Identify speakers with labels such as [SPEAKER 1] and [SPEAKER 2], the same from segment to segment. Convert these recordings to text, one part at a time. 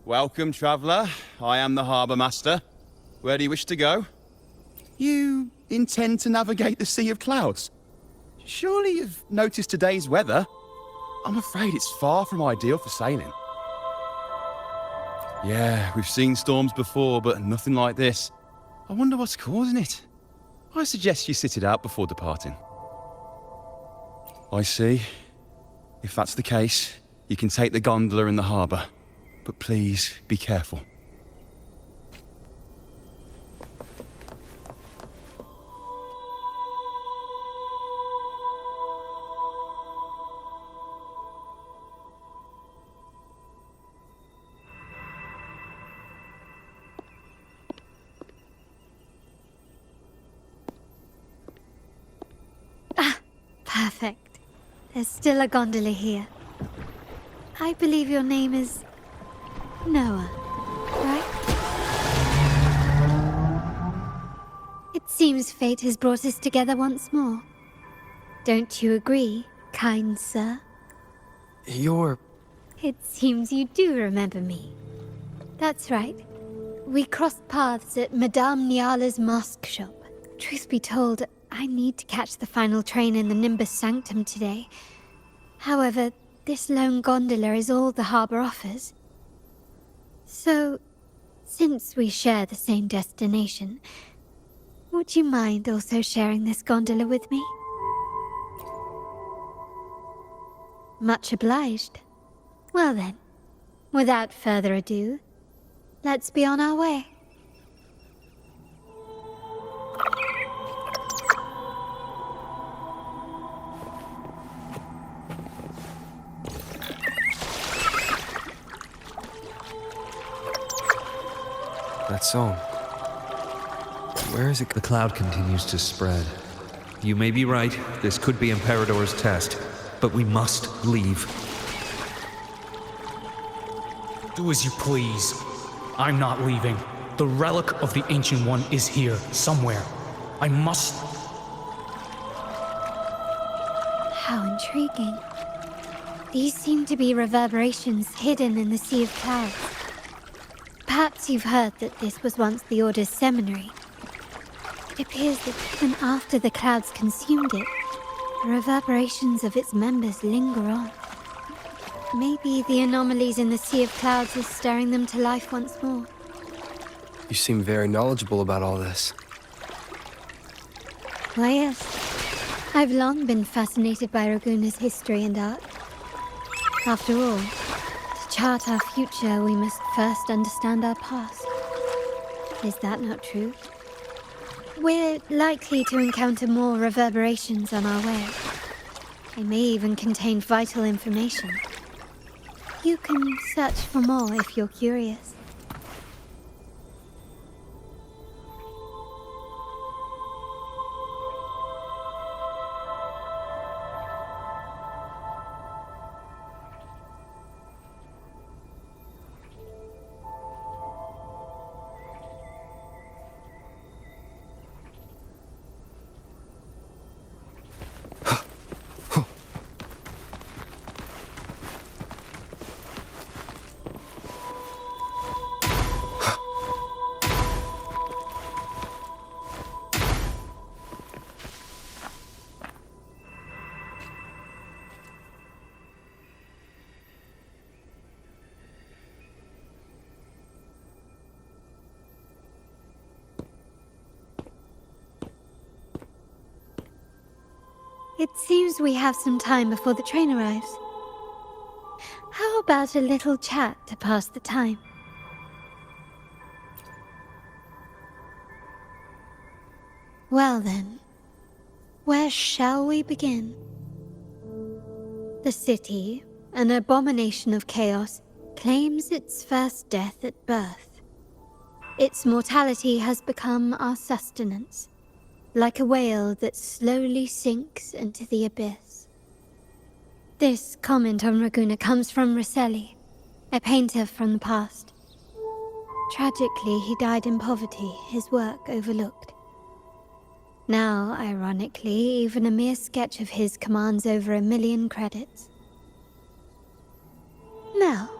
[SPEAKER 1] Welcome, traveller. I am the harbour master. Where do you wish to go? You intend to navigate the Sea of Clouds? Surely you've noticed today's weather? I'm afraid it's far from ideal for sailing. Yeah, we've seen storms before, but nothing like this. I wonder what's causing it. I suggest you sit it out before departing. I see. If that's the case, you can take the gondola in the harbour. But please, be careful.
[SPEAKER 2] Perfect. There's still a gondola here. I believe your name is Noah, right? It seems fate has brought us together once more. Don't you agree, kind sir? It seems you do remember me. That's right. We crossed paths at Madame Niala's mask shop. Truth be told, I need to catch the final train in the Nimbus Sanctum today. However, this lone gondola is all the harbour offers. So, since we share the same destination, would you mind also sharing this gondola with me? Much obliged. Well then, without further ado, let's be on our way.
[SPEAKER 3] That song. Where is it?
[SPEAKER 4] The cloud continues to spread. You may be right, this could be Imperador's test, but we must leave.
[SPEAKER 5] Do as you please. I'm not leaving. The relic of the Ancient One is here, somewhere. I must...
[SPEAKER 2] How intriguing. These seem to be reverberations hidden in the Sea of Clouds. Perhaps you've heard that this was once the Order's seminary. It appears that even after the clouds consumed it, the reverberations of its members linger on. Maybe the anomalies in the Sea of Clouds are stirring them to life once more.
[SPEAKER 3] You seem very knowledgeable about all this.
[SPEAKER 2] Why, yes. I've long been fascinated by Raguna's history and art. After all, to chart our future, we must first understand our past. Is that not true? We're likely to encounter more reverberations on our way. They may even contain vital information. You can search for more if you're curious. It seems we have some time before the train arrives. How about a little chat to pass the time? Well then, where shall we begin? The city, an abomination of chaos, claims its first death at birth. Its mortality has become our sustenance, like a whale that slowly sinks into the abyss. This comment on Raguna comes from Rosselli, a painter from the past. Tragically, he died in poverty, his work overlooked. Now, ironically, even a mere sketch of his commands over 1 million credits. Now,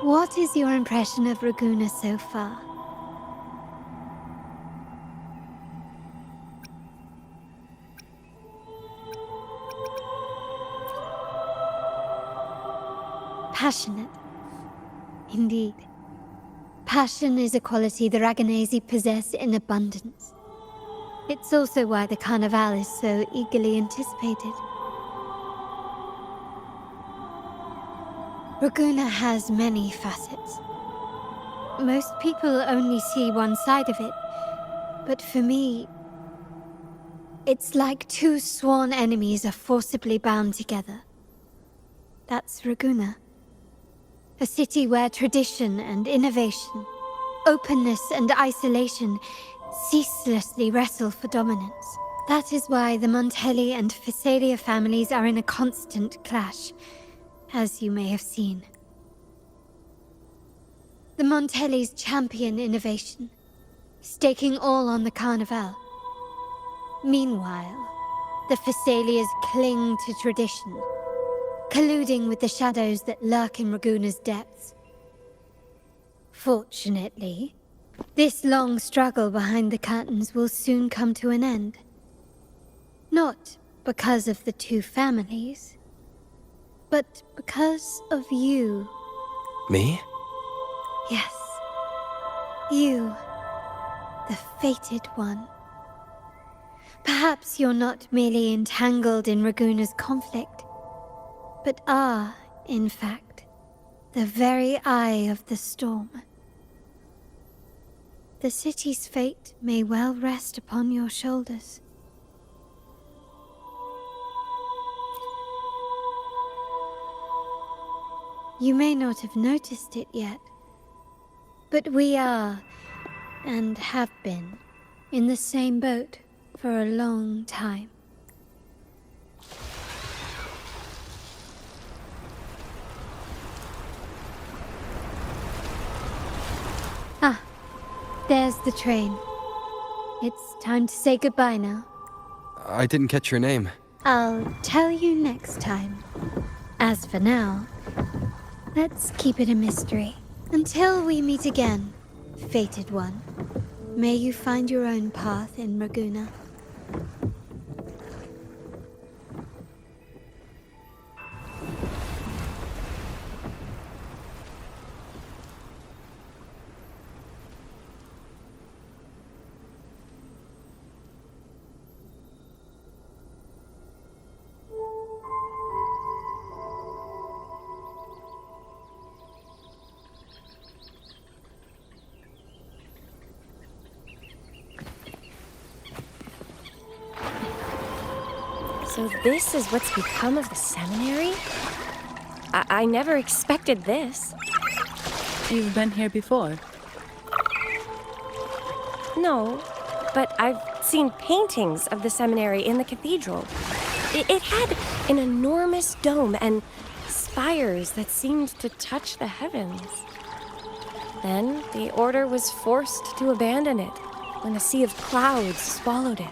[SPEAKER 2] What is your impression of Raguna so far? Passionate. Indeed. Passion is a quality the Raganesi possess in abundance. It's also why the Carnival is so eagerly anticipated. Raguna has many facets. Most people only see one side of it, but for me, it's like two sworn enemies are forcibly bound together. That's Raguna. A city where tradition and innovation, openness and isolation ceaselessly wrestle for dominance. That is why the Montelli and Physalia families are in a constant clash, as you may have seen. The Montellis champion innovation, staking all on the Carnival. Meanwhile, the Physalias cling to tradition, colluding with the shadows that lurk in Raguna's depths. Fortunately, this long struggle behind the curtains will soon come to an end. Not because of the two families, but because of you.
[SPEAKER 3] Me?
[SPEAKER 2] Yes. You, the fated one. Perhaps you're not merely entangled in Raguna's conflict, but are, in fact, the very eye of the storm. The city's fate may well rest upon your shoulders. You may not have noticed it yet, but we are, and have been, in the same boat for a long time. Ah, there's the train. It's time to say goodbye now.
[SPEAKER 3] I didn't catch your name.
[SPEAKER 2] I'll tell you next time. As for now, let's keep it a mystery. Until we meet again, fated one. May you find your own path in Raguna.
[SPEAKER 6] So this is what's become of the seminary? I never expected this.
[SPEAKER 7] You've been here before?
[SPEAKER 6] No, but I've seen paintings of the seminary in the cathedral. It had an enormous dome and spires that seemed to touch the heavens. Then the order was forced to abandon it when a sea of clouds swallowed it.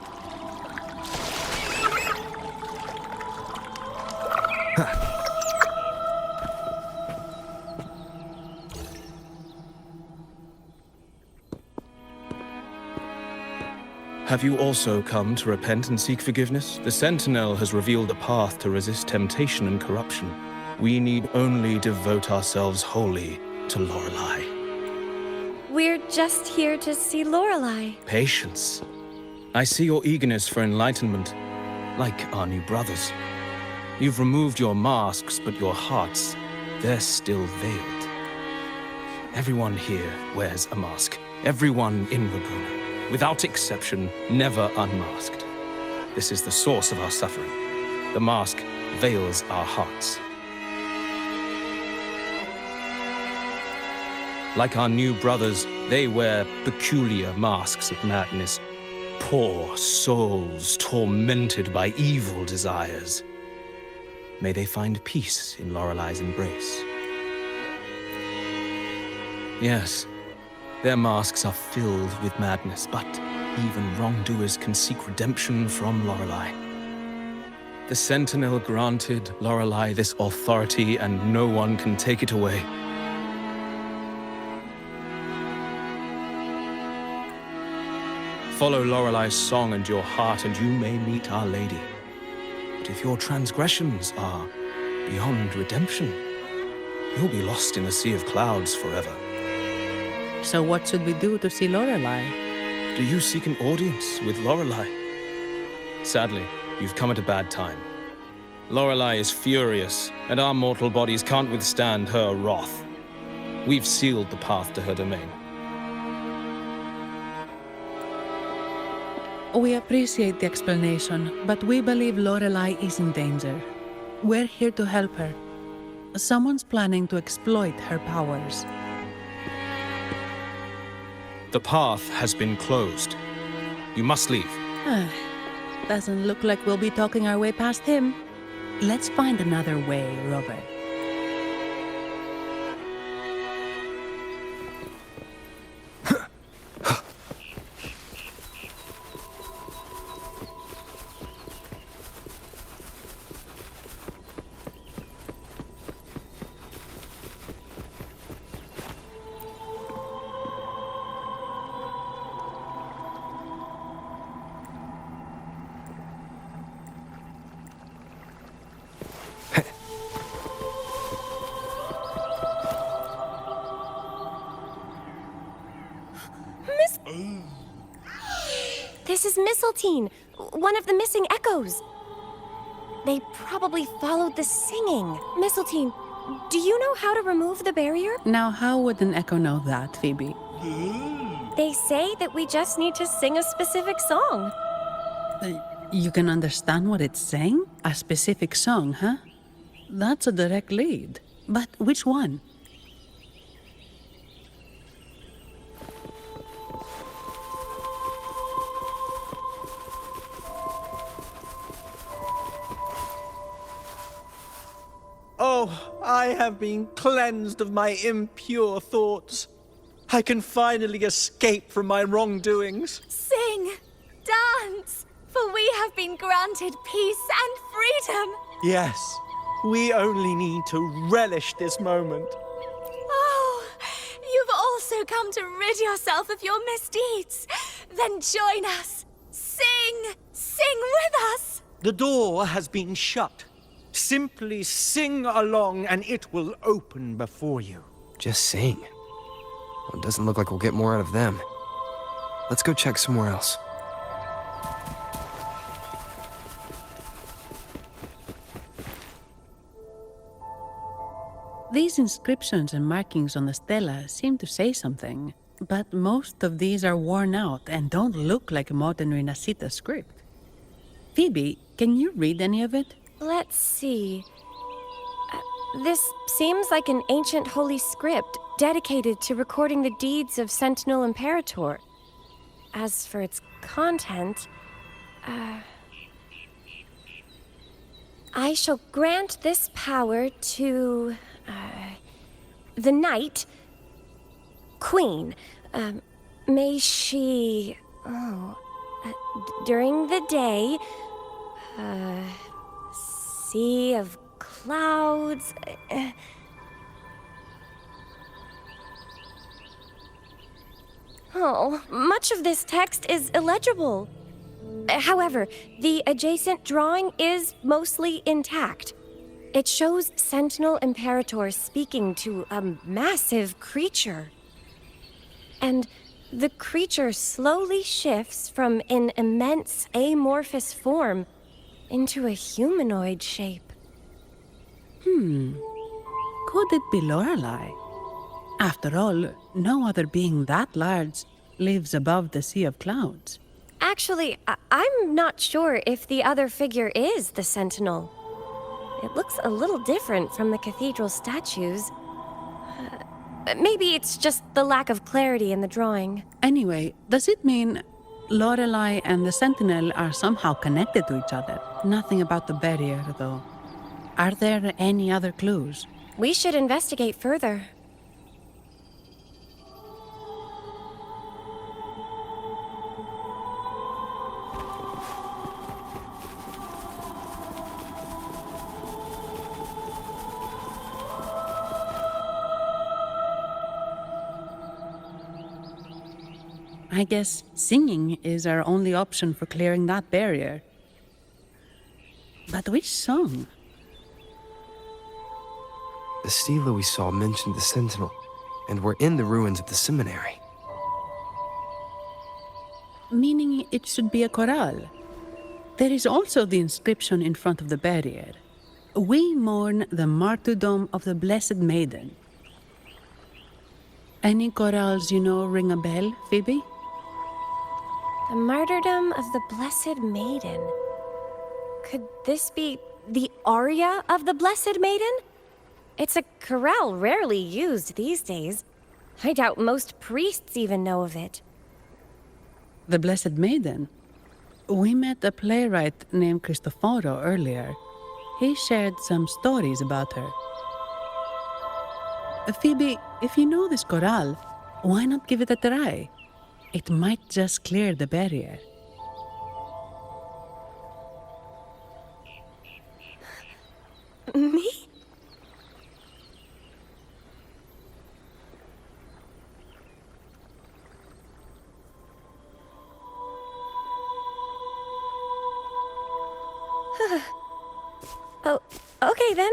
[SPEAKER 8] Have you also come to repent and seek forgiveness? The Sentinel has revealed a path to resist temptation and corruption. We need only devote ourselves wholly to Lorelei.
[SPEAKER 6] We're just here to see Lorelei.
[SPEAKER 8] Patience. I see your eagerness for enlightenment, like our new brothers. You've removed your masks, but your hearts, they're still veiled. Everyone here wears a mask. Everyone in Raguna. Without exception, never unmasked. This is the source of our suffering. The mask veils our hearts. Like our new brothers, they wear peculiar masks of madness. Poor souls tormented by evil desires. May they find peace in Lorelei's embrace. Yes. Their masks are filled with madness, but even wrongdoers can seek redemption from Lorelei. The Sentinel granted Lorelei this authority, and no one can take it away. Follow Lorelei's song and your heart, and you may meet Our Lady. But if your transgressions are beyond redemption, you'll be lost in a sea of clouds forever.
[SPEAKER 7] So what should we do to see Lorelei?
[SPEAKER 8] Do you seek an audience with Lorelei? Sadly, you've come at a bad time. Lorelei is furious, and our mortal bodies can't withstand her wrath. We've sealed the path to her domain.
[SPEAKER 7] We appreciate the explanation, but we believe Lorelei is in danger. We're here to help her. Someone's planning to exploit her powers.
[SPEAKER 8] The path has been closed. You must leave.
[SPEAKER 7] Doesn't look like we'll be talking our way past him. Let's find another way, Robert.
[SPEAKER 6] This is Mistletoe, one of the missing echoes. They probably followed the singing. Mistletoe, do you know how to remove the barrier?
[SPEAKER 7] Now, how would an echo know that, Phoebe?
[SPEAKER 6] They say that we just need to sing a specific song.
[SPEAKER 7] You can understand what it's saying? A specific song, huh? That's a direct lead. But which one?
[SPEAKER 9] Oh, I have been cleansed of my impure thoughts. I can finally escape from my wrongdoings.
[SPEAKER 10] Sing, dance, for we have been granted peace and freedom.
[SPEAKER 9] Yes, we only need to relish this moment.
[SPEAKER 10] Oh, you've also come to rid yourself of your misdeeds. Then join us. Sing with us.
[SPEAKER 9] The door has been shut. Simply sing along and it will open before you.
[SPEAKER 3] Just sing. Well, it doesn't look like we'll get more out of them. Let's go check somewhere else.
[SPEAKER 7] These inscriptions and markings on the stela seem to say something, but most of these are worn out and don't look like a modern Rinacita script. Phoebe, can you read any of it?
[SPEAKER 6] Let's see. This seems like an ancient holy script dedicated to recording the deeds of Sentinel Imperator. As for its content, I shall grant this power to the Knight Queen. May she, during the day, sea of clouds. Much of this text is illegible. However, the adjacent drawing is mostly intact. It shows Sentinel Imperator speaking to a massive creature. And the creature slowly shifts from an immense amorphous form into a humanoid shape.
[SPEAKER 7] Could it be Lorelei? After all, no other being that large lives above the sea of clouds.
[SPEAKER 6] Actually, I'm not sure if the other figure is the Sentinel. It looks a little different from the cathedral statues. Maybe it's just the lack of clarity in the drawing.
[SPEAKER 7] Anyway, does it mean Lorelei and the Sentinel are somehow connected to each other? Nothing about the barrier, though. Are there any other clues?
[SPEAKER 6] We should investigate further.
[SPEAKER 7] I guess singing is our only option for clearing that barrier. But which song?
[SPEAKER 3] The stela we saw mentioned the Sentinel, and we're in the ruins of the seminary.
[SPEAKER 7] Meaning it should be a chorale. There is also the inscription in front of the barrier. We mourn the martyrdom of the Blessed Maiden. Any chorales you know ring a bell, Phoebe?
[SPEAKER 6] The martyrdom of the Blessed Maiden. Could this be the aria of the Blessed Maiden? It's a chorale rarely used these days. I doubt most priests even know of it.
[SPEAKER 7] The Blessed Maiden? We met a playwright named Cristoforo earlier. He shared some stories about her. Phoebe, if you know this chorale, why not give it a try? It might just clear the barrier.
[SPEAKER 6] Me? Oh, okay then.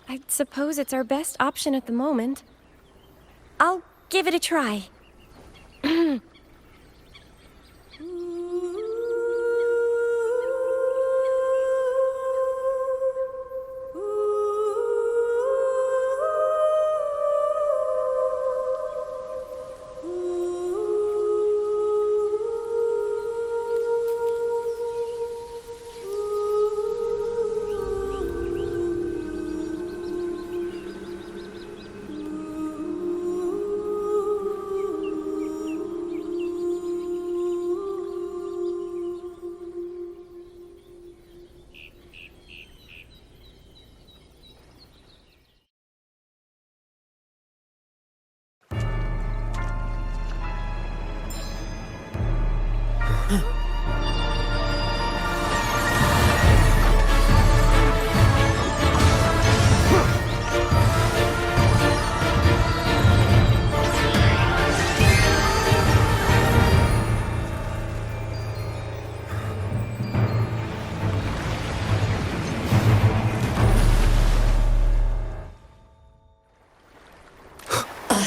[SPEAKER 6] I suppose it's our best option at the moment. I'll give it a try.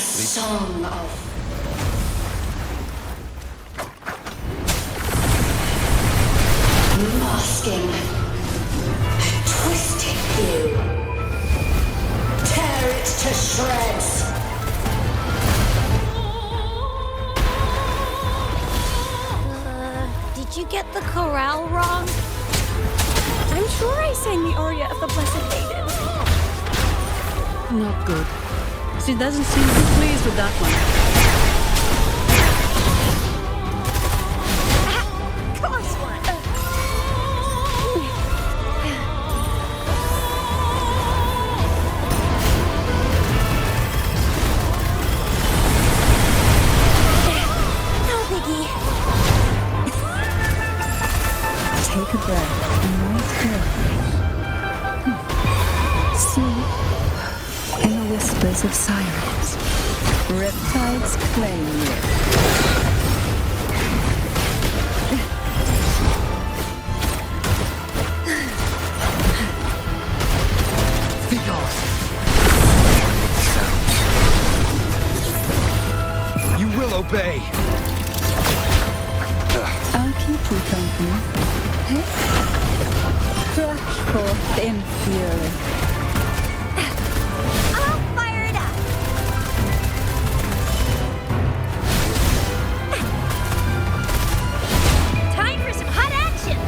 [SPEAKER 11] Song of masking a twisted view. Tear it to shreds.
[SPEAKER 10] Did you get the chorale wrong?
[SPEAKER 6] I'm sure I sang the aria of the Blessed Maiden.
[SPEAKER 7] Not good. She doesn't seem too pleased with that one.
[SPEAKER 10] Close one. No biggie.
[SPEAKER 12] Take a breath and right here. Sleep in the whispers of silence. Riptides claim you.
[SPEAKER 3] You will obey.
[SPEAKER 12] I'll keep you company. Hey? Crush forth in fury.
[SPEAKER 10] I'll fire it up. Time for some hot action.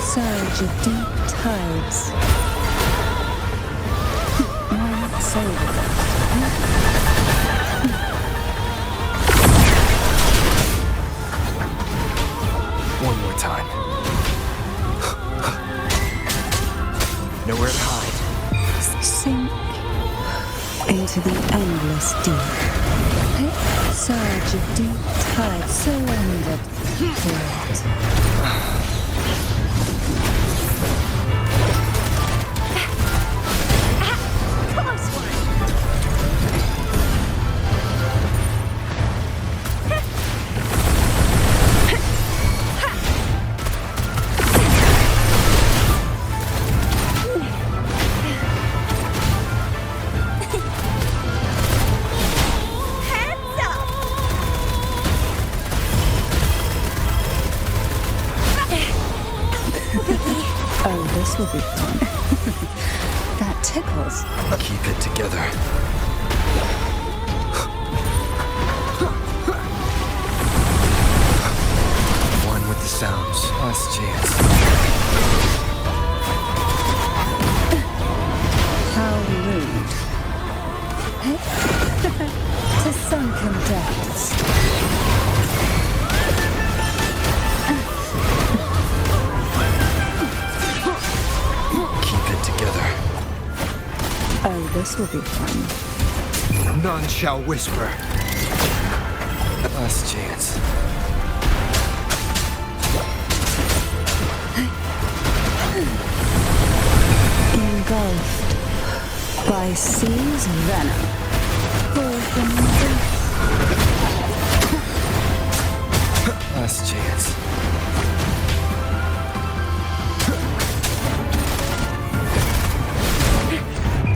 [SPEAKER 12] Surge of deep tides. Why not save it?
[SPEAKER 3] One more time. Nowhere to hide.
[SPEAKER 12] Sink into the endless deep. Surge of deep tide surrendered to it.
[SPEAKER 10] Close one.
[SPEAKER 12] Oh, this will be fun. That tickles.
[SPEAKER 3] Keep it together. One with the sounds. Last chance.
[SPEAKER 12] How rude. To sunken depths.
[SPEAKER 3] Keep it together.
[SPEAKER 12] Oh, this will be fun.
[SPEAKER 3] None shall whisper. Last chance.
[SPEAKER 12] Engulfed by sea's venom.
[SPEAKER 3] Last chance.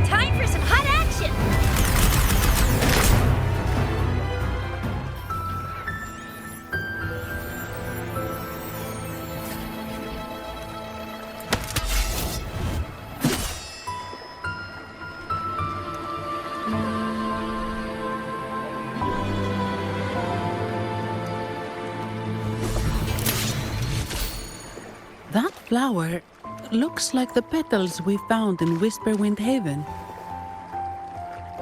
[SPEAKER 10] Time for some hot action!
[SPEAKER 7] That flower looks like the petals we found in Whisperwind Haven.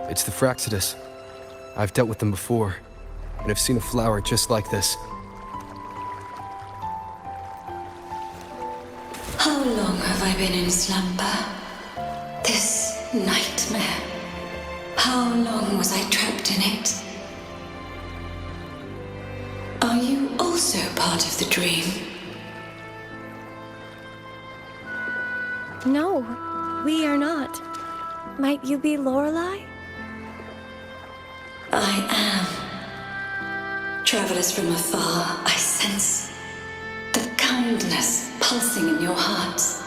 [SPEAKER 3] It's the Fraxidus. I've dealt with them before, and I've seen a flower just like this.
[SPEAKER 11] How long have I been in slumber? This nightmare. How long was I trapped in it? Are you also part of the dream?
[SPEAKER 6] No, we are not. Might you be Lorelei?
[SPEAKER 11] I am. Travelers from afar, I sense the kindness pulsing in your hearts.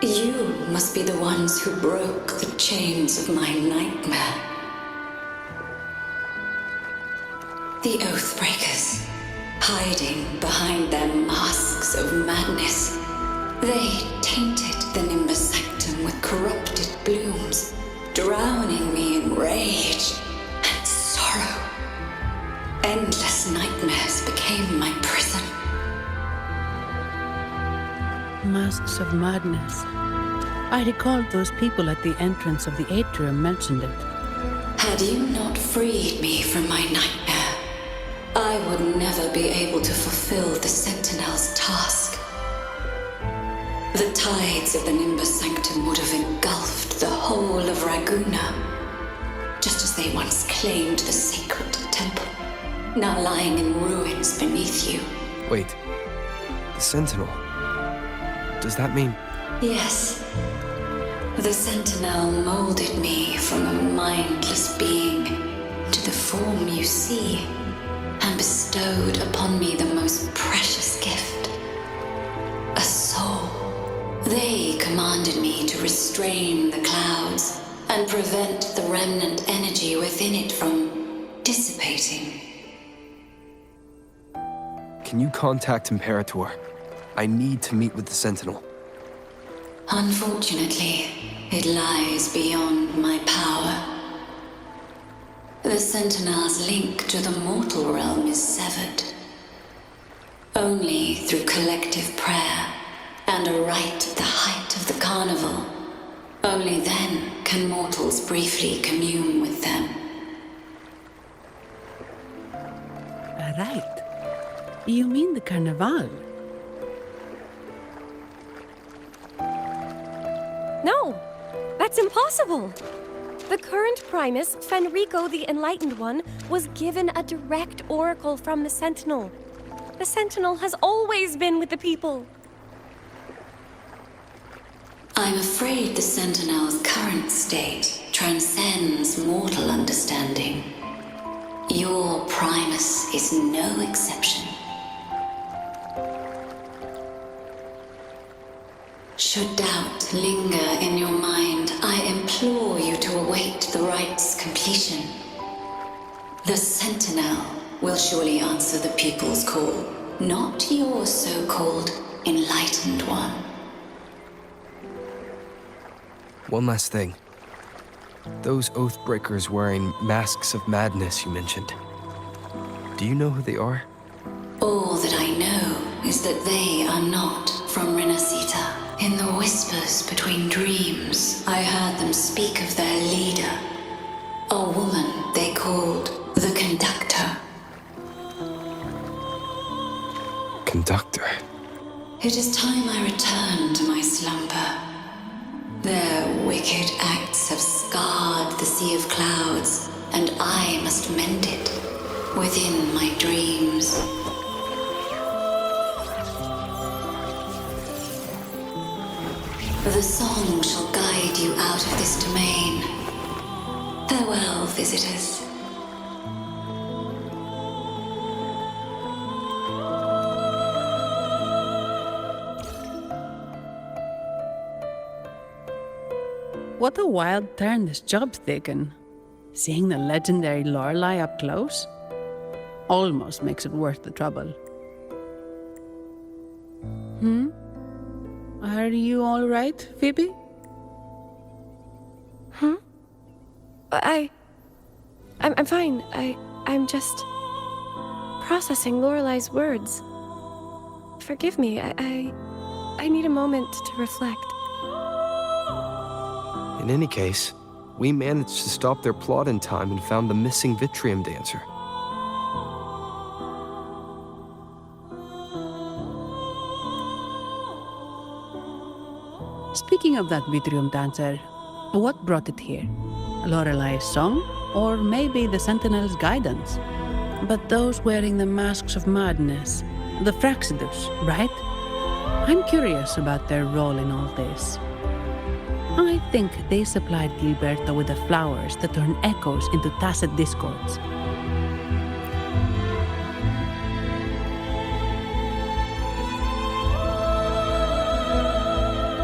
[SPEAKER 11] You must be the ones who broke the chains of my nightmare. The Oathbreakers, hiding behind their masks of madness. They tainted the Nimbus Sanctum with corrupted blooms, drowning me in rage and sorrow. Endless nightmares became my prison.
[SPEAKER 7] Masks of madness. I recalled those people at the entrance of the atrium mentioned it.
[SPEAKER 11] Had you not freed me from my nightmare, I would never be able to fulfill the Sentinel's task. The tides of the Nimbus Sanctum would have engulfed the whole of Raguna, just as they once claimed the sacred temple, now lying in ruins beneath you.
[SPEAKER 3] Wait. The Sentinel. Does that mean...
[SPEAKER 11] Yes. The Sentinel molded me from a mindless being to the form you see, and bestowed upon me the most precious gift. A soul. They commanded me to restrain the clouds and prevent the remnant energy within it from dissipating.
[SPEAKER 3] Can you contact Imperator? I need to meet with the Sentinel.
[SPEAKER 11] Unfortunately, it lies beyond my power. The Sentinel's link to the mortal realm is severed. Only through collective prayer and a rite at the height of the carnival. Only then can mortals briefly commune with them.
[SPEAKER 7] Right. You mean the Carnival?
[SPEAKER 6] No, that's impossible. The current Primus, Fenrico the Enlightened One, was given a direct oracle from the Sentinel. The Sentinel has always been with the people.
[SPEAKER 11] I'm afraid the Sentinel's current state transcends mortal understanding. Your Primus is no exception. Should doubt linger in your mind, I implore you to await the rite's completion. The Sentinel will surely answer the people's call, not your so-called Enlightened One.
[SPEAKER 3] One last thing. Those Oathbreakers wearing masks of madness you mentioned. Do you know who they are?
[SPEAKER 11] All that I know is that they are not from Rinacita. In the whispers between dreams, I heard them speak of their leader, a woman they called the Conductor.
[SPEAKER 3] Conductor?
[SPEAKER 11] It is time I return to my slumber. Their wicked acts have scarred the Sea of Clouds, and I must mend it within my dreams. The song shall guide you out of this domain. Farewell, visitors.
[SPEAKER 7] What a wild turn this job's taken. Seeing the legendary Lorelei up close almost makes it worth the trouble. Are you all right, Phoebe?
[SPEAKER 6] I'm fine. I'm just processing Lorelei's words. Forgive me. I need a moment to reflect.
[SPEAKER 3] In any case, we managed to stop their plot in time and found the missing Vitrium dancer.
[SPEAKER 7] Speaking of that Vitrium dancer, what brought it here? Lorelei's song? Or maybe the Sentinel's guidance? But those wearing the masks of madness, the Fraxidus, right? I'm curious about their role in all this. I think they supplied Gilberto with the flowers that turn echoes into tacit discords.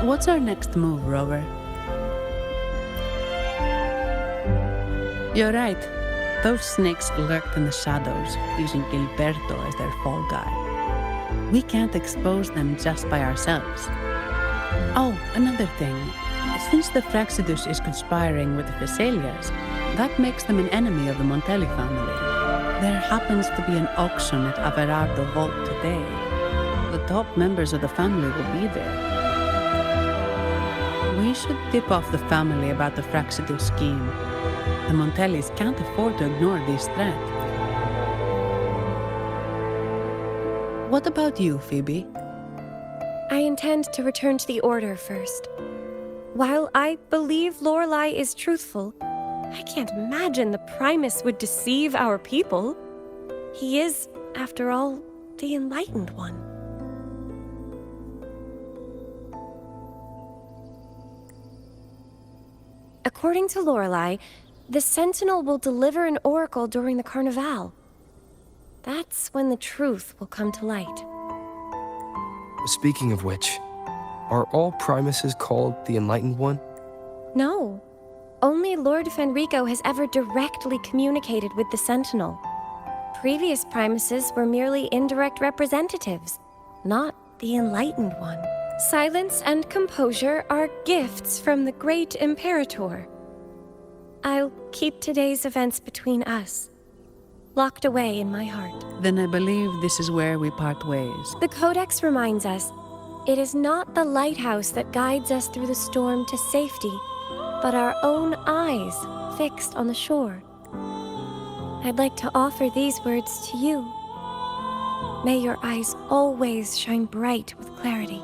[SPEAKER 7] What's our next move, Rover? You're right. Those snakes lurked in the shadows, using Gilberto as their fall guy. We can't expose them just by ourselves. Oh, another thing. Since the Fraxidus is conspiring with the Thessalias, that makes them an enemy of the Montelli family. There happens to be an auction at Averardo Vault today. The top members of the family will be there. We should tip off the family about the Fraxidus scheme. The Montellis can't afford to ignore this threat. What about you, Phoebe?
[SPEAKER 6] I intend to return to the Order first. While I believe Lorelei is truthful, I can't imagine the Primus would deceive our people. He is, after all, the Enlightened One. According to Lorelei, the Sentinel will deliver an oracle during the Carnival. That's when the truth will come to light.
[SPEAKER 3] Speaking of which, are all Primuses called the Enlightened One?
[SPEAKER 6] No. Only Lord Fenrico has ever directly communicated with the Sentinel. Previous Primuses were merely indirect representatives, not the Enlightened One. Silence and composure are gifts from the great Imperator. I'll keep today's events between us, locked away in my heart.
[SPEAKER 7] Then I believe this is where we part ways.
[SPEAKER 6] The Codex reminds us, it is not the lighthouse that guides us through the storm to safety, but our own eyes fixed on the shore. I'd like to offer these words to you. May your eyes always shine bright with clarity.